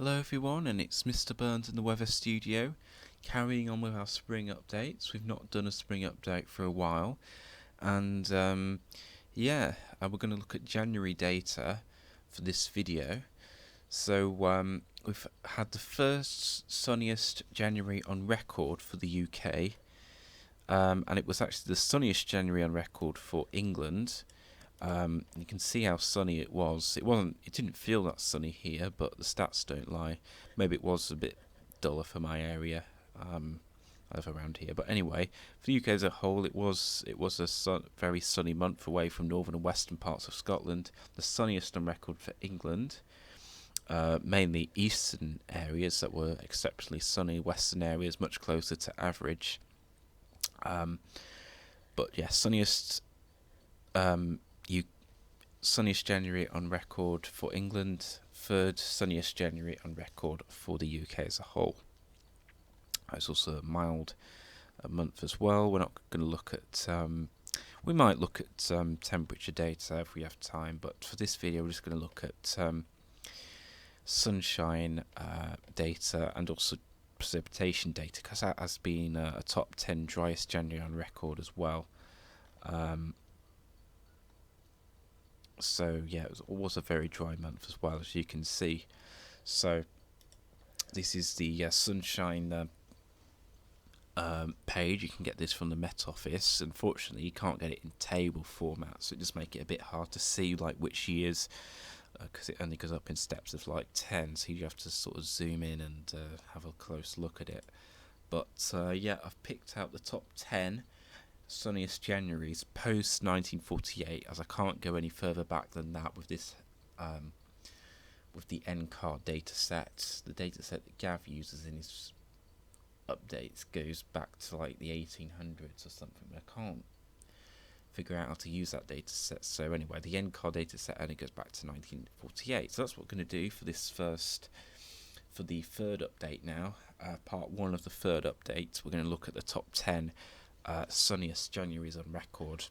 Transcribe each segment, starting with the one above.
Hello everyone, and it's Mr. Burns in the weather studio, carrying on with our spring updates. We've not done a spring update for a while, and we're going to look at January data for this video. So we've had the first sunniest January on record for the UK, and it was actually the sunniest January on record for England. You can see how sunny it was. It didn't feel that sunny here, but the stats don't lie. Maybe it was a bit duller for my area, over around here. But anyway, for the UK as a whole, it was a very sunny month away from northern and western parts of Scotland. The sunniest on record for England. Mainly eastern areas that were exceptionally sunny. Western areas much closer to average. But yeah, sunniest January on record for England, third sunniest January on record for the UK as a whole. It's also a mild month as well. We're not going to look at, we might look at temperature data if we have time, but for this video we're just going to look at sunshine data and also precipitation data, because that has been a top 10 driest January on record as well. So yeah, it was a very dry month as well, as you can see. So this is the sunshine page. You can get this from the Met Office. Unfortunately, you can't get it in table format, so it just make it a bit hard to see like which years, because it only goes up in steps of like 10. So you have to sort of zoom in and have a close look at it. But yeah, I've picked out the top 10 sunniest Januaries post 1948, as I can't go any further back than that with this with the NCAR data set. The data set that Gav uses in his updates goes back to like the 1800s or something, but I can't figure out how to use that data set. So anyway, the NCAR data set only goes back to 1948. So that's what we're going to do for this for the third update now, part one of the third update. We're going to look at the top 10 sunniest Januaries on record.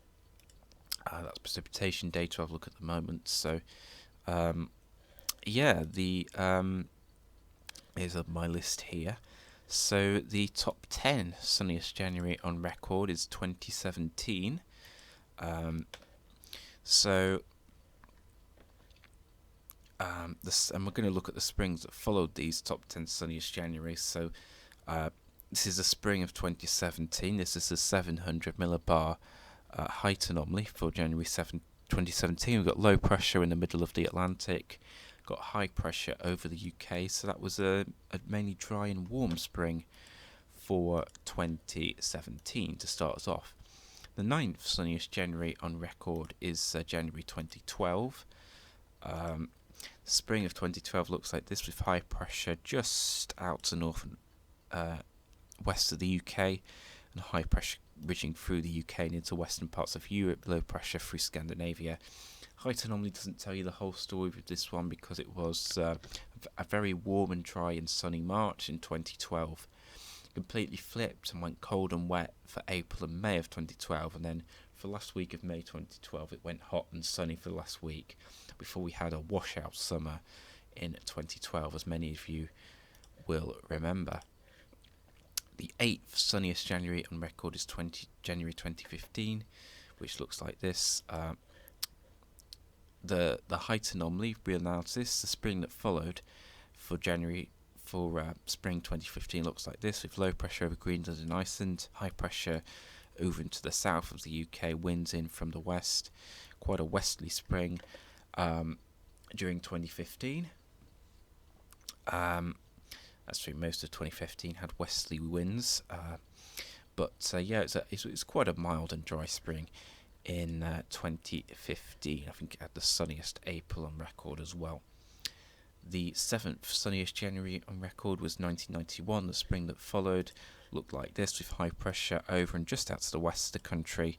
That's precipitation data I've looked at the moment. So yeah, here's my list here. So the top 10 sunniest January on record is 2017. And we're going to look at the springs that followed these top 10 sunniest Januaries. So this is the spring of 2017. This is the 700 millibar height anomaly for January 7, 2017. We've got low pressure in the middle of the Atlantic, got high pressure over the UK. So that was a mainly dry and warm spring for 2017 to start us off. The 9th sunniest January on record is January 2012. The spring of 2012 looks like this, with high pressure just out to north and west of the UK, and high pressure ridging through the UK and into western parts of Europe, low pressure through Scandinavia. Height anomaly doesn't tell you the whole story with this one, because it was a very warm and dry and sunny March in 2012. Completely flipped and went cold and wet for April and May of 2012, and then for the last week of May 2012 it went hot and sunny for the last week, before we had a washout summer in 2012, as many of you will remember. The 8th sunniest January on record is January 2015, which looks like this. The height anomaly reanalysis, the spring that followed for spring 2015 looks like this, with low pressure over Greenland and Iceland, high pressure over into the south of the UK, winds in from the west, quite a westerly spring during 2015. That's true, most of 2015 had westerly winds, but yeah, it's quite a mild and dry spring in 2015. I think it had the sunniest April on record as well. The 7th sunniest January on record was 1991. The spring that followed looked like this, with high pressure over and just out to the west of the country,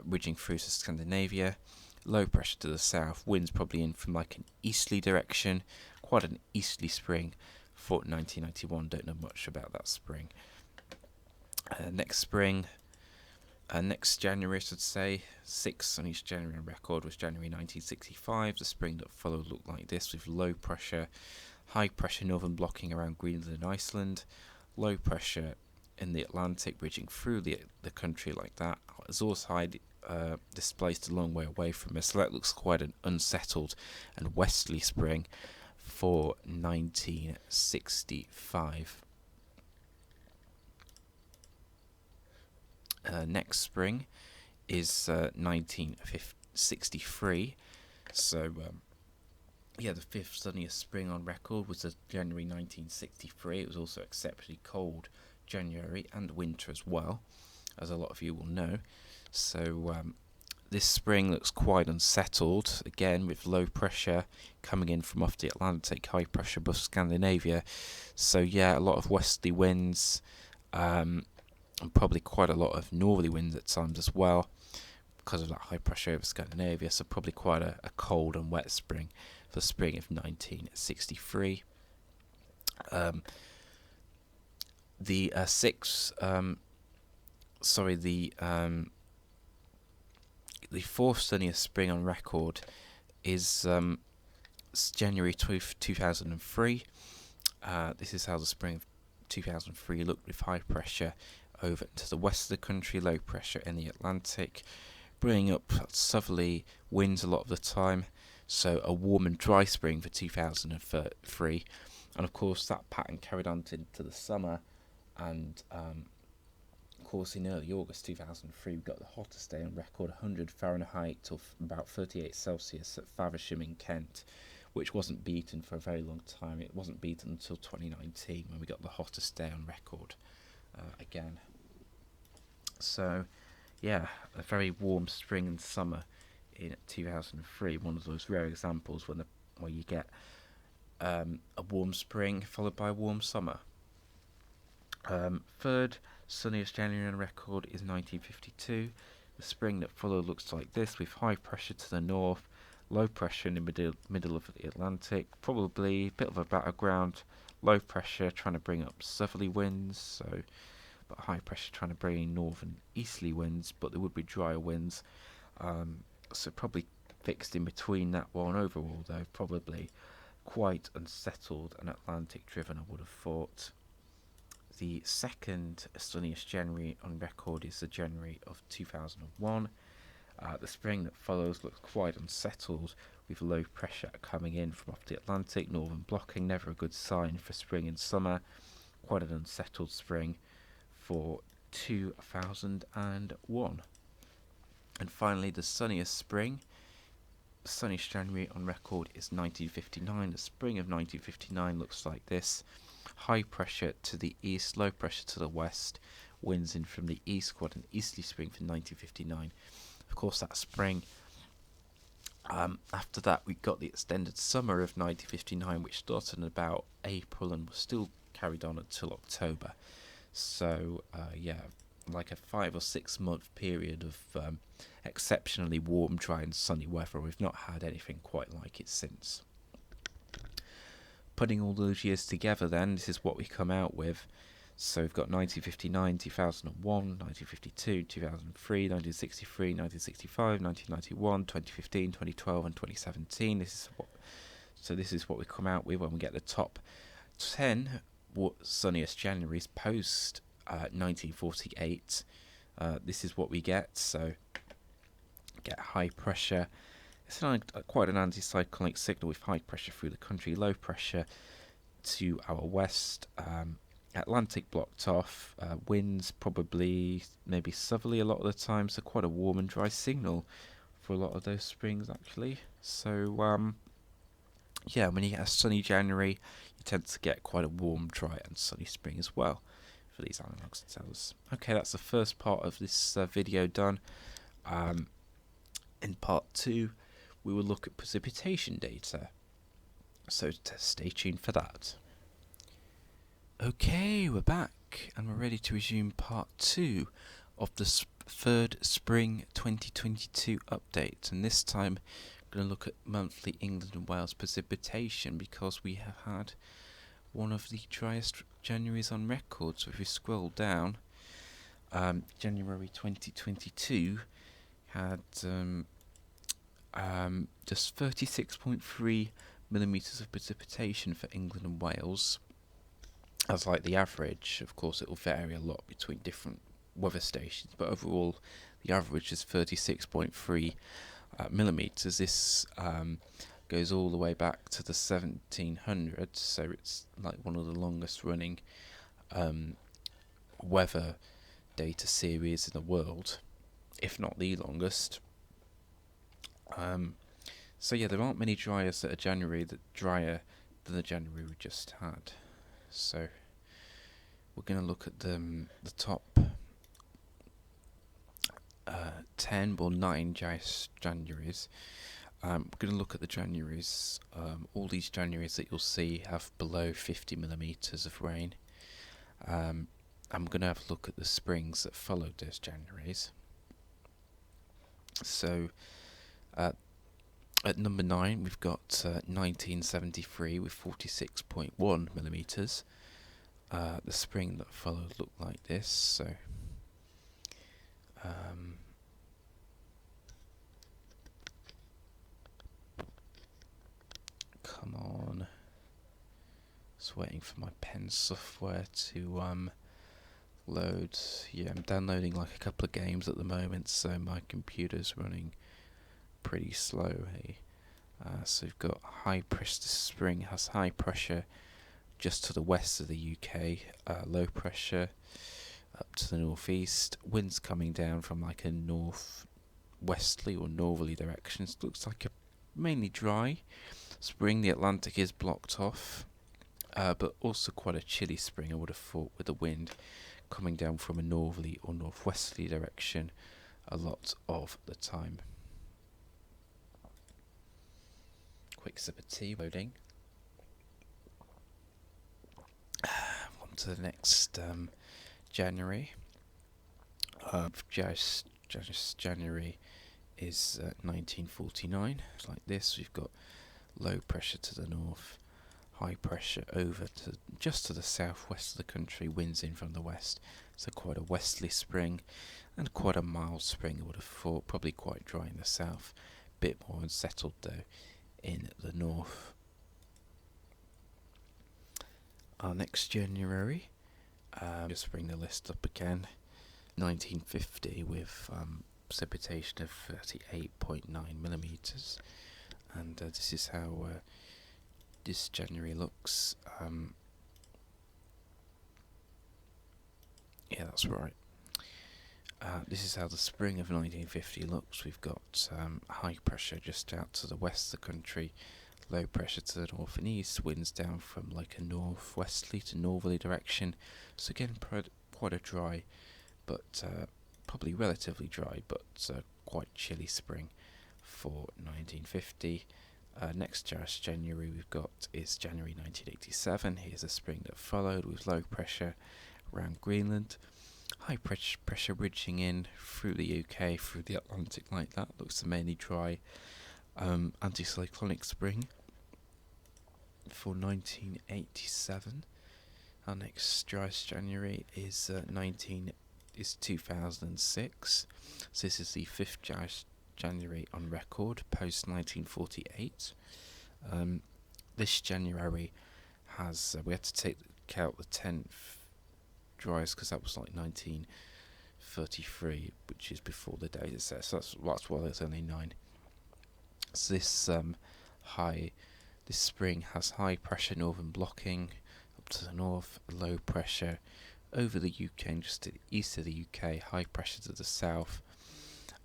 ridging through to Scandinavia, low pressure to the south, winds probably in from like an easterly direction, quite an easterly spring for 1991. Don't know much about that spring. Next January, I should say, 6th sunniest January on record was January 1965. The spring that followed looked like this, with low pressure, high pressure northern blocking around Greenland and Iceland, low pressure in the Atlantic bridging through the country like that. Azores High displaced a long way away from us, so that looks quite an unsettled and westerly spring for 1965. Next spring is 1963. So, the fifth sunniest spring on record was January 1963. It was also exceptionally cold January and winter as well, as a lot of you will know. So, this spring looks quite unsettled, again with low pressure coming in from off the Atlantic, high pressure above Scandinavia. So, a lot of westerly winds, and probably quite a lot of northerly winds at times as well, because of that high pressure over Scandinavia. So probably quite a cold and wet spring for spring of 1963. The fourth sunniest spring on record is January 2003. This is how the spring of 2003 looked, with high pressure over to the west of the country, low pressure in the Atlantic, bringing up southerly winds a lot of the time. So a warm and dry spring for 2003, and of course that pattern carried on into the summer, and of course in early August 2003 we got the hottest day on record, 100 Fahrenheit till about 38 Celsius at Faversham in Kent, which wasn't beaten for a very long time. It wasn't beaten until 2019 when we got the hottest day on record again. So a very warm spring and summer in 2003. One of those rare examples where you get a warm spring followed by a warm summer. Third sunniest January on record is 1952. The spring that followed looks like this, with high pressure to the north, low pressure in the middle of the Atlantic, probably a bit of a battleground, low pressure trying to bring up southerly winds, but high pressure trying to bring in northern easterly winds, but there would be drier winds, so probably fixed in between that one. Overall though, probably quite unsettled and Atlantic driven, I would have thought. The second sunniest January on record is the January of 2001. The spring that follows looks quite unsettled, with low pressure coming in from off the Atlantic, northern blocking, never a good sign for spring and summer. Quite an unsettled spring for 2001. And finally, the sunniest spring, the sunniest January on record is 1959. The spring of 1959 looks like this. High pressure to the east, low pressure to the west, winds in from the east, quite an easterly spring for 1959. Of course, that spring, after that we got the extended summer of 1959, which started in about April and was still carried on until October. So like a 5 or 6 month period of exceptionally warm, dry and sunny weather. We've not had anything quite like it since. Putting all those years together then, this is what we come out with. So we've got 1959, 2001, 1952, 2003, 1963, 1965, 1991, 2015, 2012 and 2017. This is what we come out with when we get the top 10 sunniest Januaries post 1948. This is what we get. So get high pressure. It's quite an anticyclonic signal, with high pressure through the country, low pressure to our west, Atlantic blocked off, winds probably maybe southerly a lot of the time, so quite a warm and dry signal for a lot of those springs actually. So when you get a sunny January, you tend to get quite a warm, dry and sunny spring as well for these analogues to tell us. Okay, that's the first part of this video done. In part 2 we will look at precipitation data, so stay tuned for that. Okay, we're back and we're ready to resume part 2 of the third spring 2022 update, and this time I'm going to look at monthly England and Wales precipitation, because we have had one of the driest Januaries on record. So if we scroll down, January 2022 had just 36.3 millimetres of precipitation for England and Wales. As like the average, of course, it will vary a lot between different weather stations, but overall, the average is 36.3 millimetres. This goes all the way back to the 1700s, so it's like one of the longest running weather data series in the world, if not the longest. So yeah, there aren't many dryers that are drier than the January we just had. So we're going to look at the top 10 or 9 driest Januaries. We're going to look at the Januaries. All these Januaries that you'll see have below 50 millimetres of rain. I'm going to have a look at the springs that followed those Januaries. So at number 9 we've got 1973 with 46.1 millimetres. The spring that followed looked like this. So come on, just waiting for my pen software to load. Yeah, I'm downloading like a couple of games at the moment, so my computer's running pretty slow. Hey, so we've got high pressure. The spring has high pressure just to the west of the UK, low pressure up to the northeast. Winds coming down from like a northwesterly or northerly direction. It looks like a mainly dry spring. The Atlantic is blocked off, but also quite a chilly spring, I would have thought, with the wind coming down from a northerly or northwesterly direction a lot of the time. Quick sip of tea, loading. On to the next January. Just January is 1949. It's like this. We've got low pressure to the north, high pressure over to just to the southwest of the country, winds in from the west. So quite a westerly spring and quite a mild spring, I would have thought. Probably quite dry in the south, bit more unsettled though in the north. Our next January, just bring the list up again. 1950 with precipitation of 38.9 millimetres, and this is how this January looks. Yeah, that's right. This is how the spring of 1950 looks. We've got high pressure just out to the west of the country, low pressure to the north and east, winds down from like a northwesterly to northerly direction. So again, quite a dry, but probably relatively dry, but quite chilly spring for 1950. Next January we've got is January 1987. Here's a spring that followed with low pressure around Greenland. High pressure ridging in through the UK, through the Atlantic like that. Looks a mainly dry anticyclonic spring for 1987. Our next driest January is 2006. So this is the 5th driest January on record, post 1948. This January has we had to take out the 10th driest because that was like 1933, which is before the data set. So that's why there's only 9. So this this spring has high pressure northern blocking up to the north, low pressure over the UK and just to the east of the UK, high pressure to the south.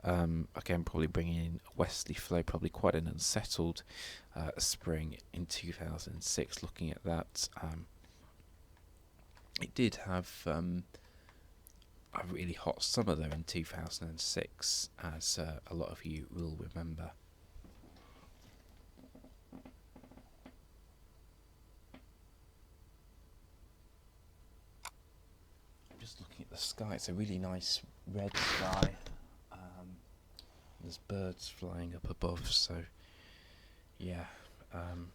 Again, probably bringing in a westerly flow, probably quite an unsettled spring in 2006. Looking at that, it did have a really hot summer though in 2006, as a lot of you will remember. Just looking at the sky, it's a really nice red sky. There's birds flying up above, so yeah, going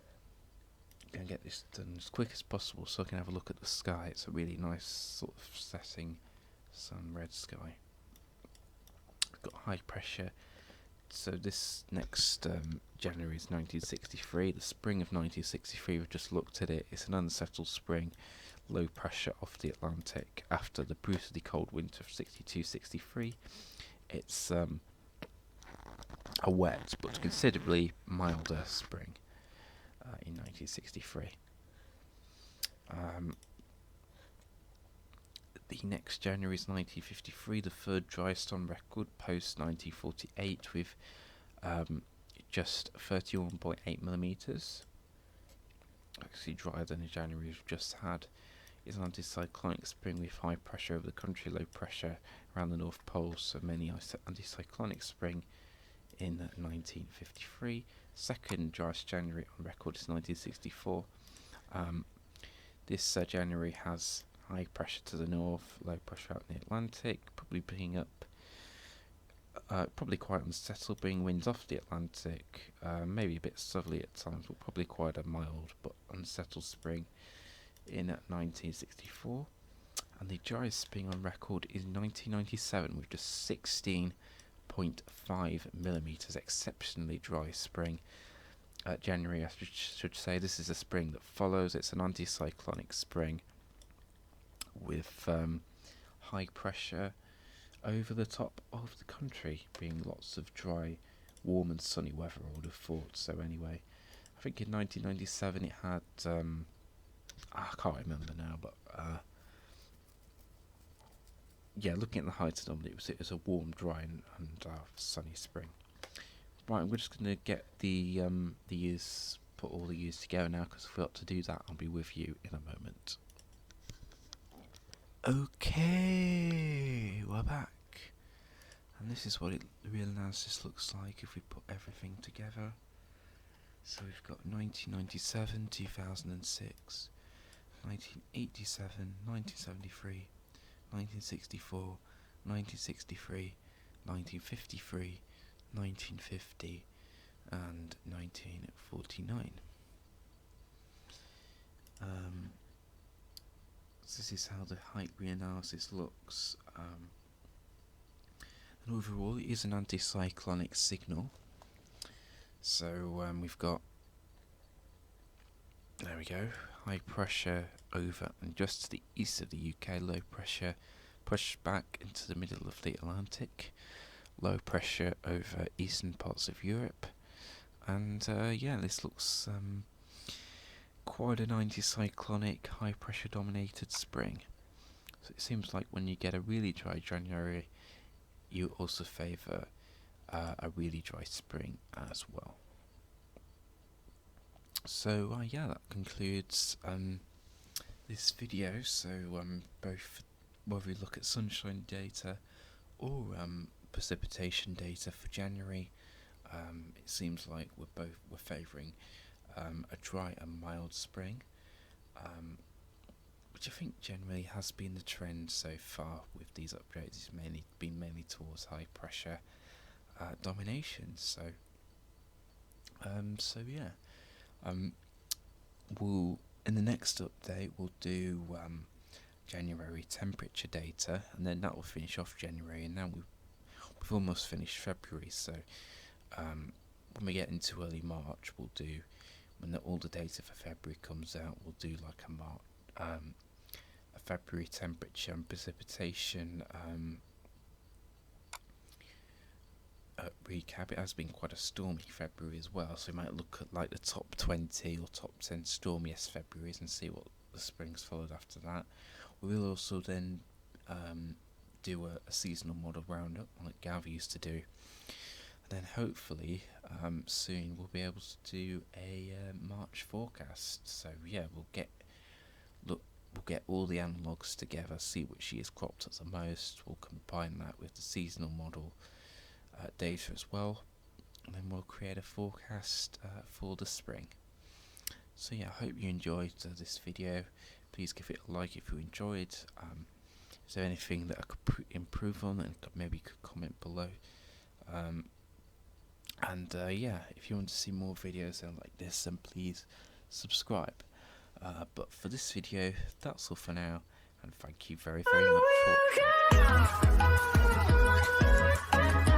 to get this done as quick as possible so I can have a look at the sky. It's a really nice sort of setting sun red sky. We've got high pressure So this next January is 1963, the spring of 1963. We've just looked at it. It's an unsettled spring, low pressure off the Atlantic after the brutally cold winter of 62-63. It's a wet but considerably milder spring in 1963. The next January is 1953, the third driest on record post 1948, with just 31.8 millimeters. Actually drier than the January we've just had. It's an anticyclonic spring with high pressure over the country, low pressure around the North Pole, so many anticyclonic spring in 1953. Second driest January on record is 1964. This January has high pressure to the north, low pressure out in the Atlantic, probably bringing up, probably quite unsettled, bringing winds off the Atlantic, maybe a bit southerly at times, but probably quite a mild but unsettled spring in 1964. And the driest spring on record is 1997 with just 16.5 millimeters, exceptionally dry spring. January, I should say, this is a spring that follows. It's an anticyclonic spring with high pressure over the top of the country, being lots of dry, warm and sunny weather, I would have thought. So anyway, I think in 1997 it had, I can't remember now, but yeah, looking at the height anomaly, it was a warm, dry and sunny spring. Right, we're just going to get the years, put all the years together now, because if we got to do that, I'll be with you in a moment. Okay, we're back, and this is what the real analysis looks like if we put everything together. So we've got 1997, 2006, 1987, 1973, 1964, 1963, 1953, 1950, and 1949. So this is how the height reanalysis looks. And overall, it is an anticyclonic signal. So we've got, there we go, high pressure over and just to the east of the UK, low pressure pushed back into the middle of the Atlantic, low pressure over eastern parts of Europe, and yeah, this looks quite an anticyclonic, high pressure dominated spring. So it seems like when you get a really dry January, you also favour a really dry spring as well. So yeah, that concludes this video. So both whether we look at sunshine data or precipitation data for January, it seems like we're favouring a dry and mild spring, which I think generally has been the trend so far with these upgrades. It's been mainly towards high pressure domination. So yeah, we'll in the next update we'll do January temperature data, and then that will finish off January, and now we've almost finished February. So when we get into early March, we'll do, when all the data for February comes out, we'll do like a February temperature and precipitation recap. It has been quite a stormy February as well, so we might look at like the top 20 or top 10 stormiest Februaries and see what the springs followed after that. We will also then do a seasonal model roundup like Gav used to do, and then hopefully soon we'll be able to do a March forecast. So yeah, we'll get all the analogues together, see which years cropped at the most. We'll combine that with the seasonal model data as well, and then we'll create a forecast for the spring. So yeah, I hope you enjoyed this video. Please give it a like if you enjoyed. Is there anything that I could improve on, and maybe you could comment below. And yeah, if you want to see more videos like this, then please subscribe. But for this video, that's all for now, and thank you very, very much for watching.